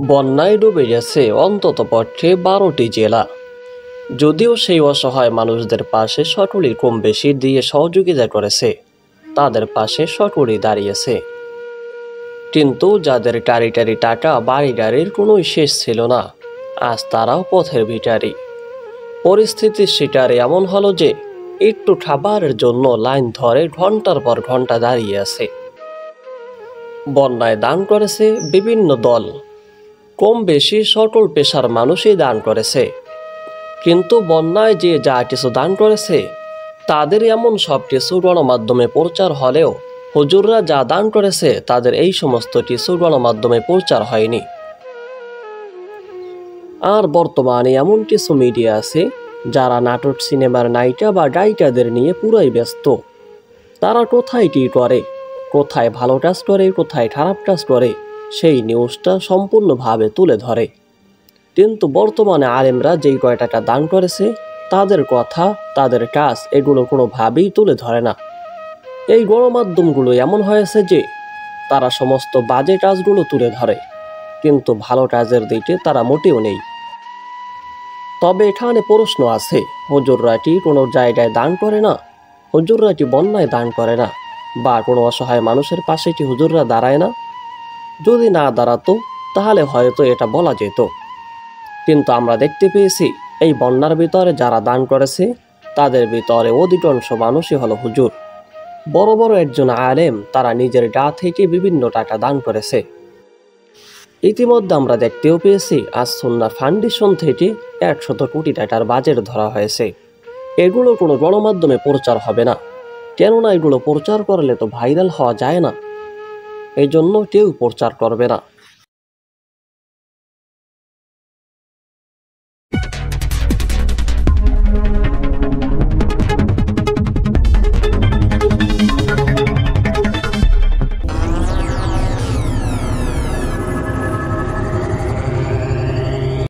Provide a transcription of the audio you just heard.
বন্যায় ডুবে গেছে অন্ততপক্ষে 12টি জেলা। যদিও সেই অসহায় মানুষদের পাশে সকলেই কম বেশি দিয়ে সহযোগিতা করেছে, তাদের পাশে সকলেই দাঁড়িয়েছে। কিন্তু যাদের টারি টারি টাকা বাড়ি গাড়ির কোনোই শেষ ছিল না, আজ তারাও পথের ভিখারি। পরিস্থিতির শিকারে এমন হলো যে একটু খাবারের জন্য লাইন ধরে ঘন্টার পর ঘন্টা দাঁড়িয়ে আছে। বন্যায় দান করেছে বিভিন্ন দল, কম বেশি সকল পেশার মানুষই দান করেছে। কিন্তু বন্যায় যে যা কিছু দান করেছে তাদের এমন সব কিছু গণমাধ্যমে প্রচার হলেও হুজুররা যা দান করেছে তাদের এই সমস্ত কিছু গণমাধ্যমে প্রচার হয়নি। আর বর্তমানে এমন কিছু মিডিয়া আছে যারা নাটক সিনেমার নায়িকা বা গায়িকাদের নিয়ে পুরাই ব্যস্ত। তারা কোথায় কী করে, কোথায় ভালো কাজ করে, কোথায় খারাপ কাজ করে, সেই নিউজটা সম্পূর্ণভাবে তুলে ধরে। কিন্তু বর্তমানে আলেমরা যেই কয় টাকা দান করেছে তাদের কথা, তাদের কাজ এগুলো কোনোভাবেই তুলে ধরে না। এই গণমাধ্যমগুলো এমন হয়েছে যে তারা সমস্ত বাজে কাজগুলো তুলে ধরে, কিন্তু ভালো কাজের দিকে তারা মোটেও নেই। তবে এখানে প্রশ্ন আছে, হুজুররা কি কোনো জায়গায় দান করে না? হুজুররা কি বন্যায় দান করে না? বা কোনো অসহায় মানুষের পাশে কি হুজুররা দাঁড়ায় না? যদি না দাঁড়াতো তাহলে হয়তো এটা বলা যেত। কিন্তু আমরা দেখতে পেয়েছি এই বন্যার ভিতরে যারা দান করেছে তাদের ভিতরে অধিকাংশ মানুষই হলো হুজুর। বড় বড় একজন আলেম তারা নিজের গা থেকে বিভিন্ন টাকা দান করেছে। ইতিমধ্যে আমরা দেখতেও পেয়েছি আজ সুন্নাহ ফাউন্ডেশন থেকে 100 কোটি টাকার বাজেট ধরা হয়েছে। এগুলো কোনো গণমাধ্যমে প্রচার হবে না, কেননা এগুলো প্রচার করলে তো ভাইরাল হওয়া যায় না, এই জন্য কেউ প্রচার করবে না।